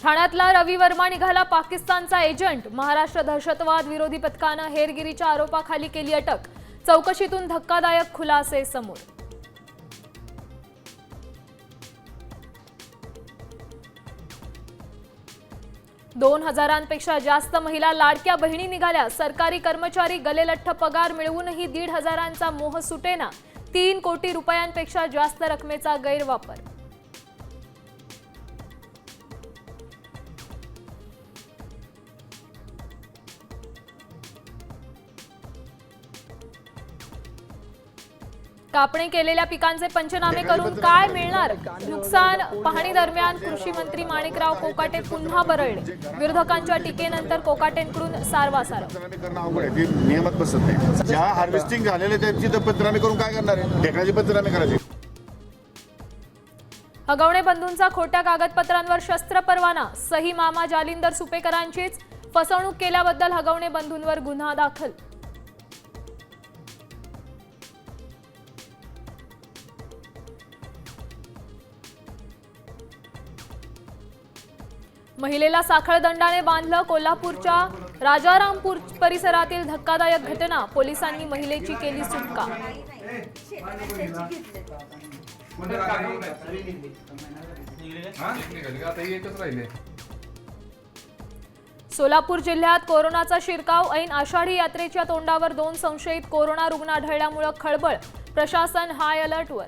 ठाण्यातला रवी वर्मा निघाला पाकिस्तानचा एजंट। महाराष्ट्र दहशतवाद विरोधी पथकानं हेरगिरीच्या आरोपाखाली केली अटक। चौकशीतून धक्कादायक खुलासे समोर। दोन हजारांपेक्षा जास्त महिला लाडक्या बहिणी निघाल्या। सरकारी कर्मचारी गलेलठ्ठ पगार मिळवूनही 1,500चा मोह सुटेना। 3 कोटी रुपयांपेक्षा जास्त रकमेचा गैरवापर। कापणी केलेल्या पिकांचे पंचनामे करून काय मिळणार? नुकसान पाहणी दरम्यान कृषी मंत्री माणिकराव कोकाटे पुन्हा बरळले। विरोधकांच्या टीकेनंतर कोकाटेंकडून सारवासारव। नियमात बसत नाही। ज्या हार्वेस्टिंग झालेले त्यांची पंचनामे करून काय करणार आहे? टेक्नॉलॉजी पंचनामे करायचे। हगवणे बंधूंचा खोट्या कागदपत्रांवर शस्त्र परवाना। सही मामा जालिंदर सुपेकरांचीच। फसवणूक केल्याबद्दल हगवणे बंधूंवर गुन्हा दाखल। महिलेला साखळ दंडाने बांधलं। कोल्हापूरच्या राजारामपूर परिसरातील धक्कादायक घटना। पोलिसांनी महिलेची केली सुटका। सोलापूर जिल्ह्यात कोरोनाचा शिरकाव। ऐन आषाढी यात्रेच्या तोंडावर 2 संशयित कोरोना रुग्ण आढळल्यामुळे खळबळ। प्रशासन हाय अलर्टवर।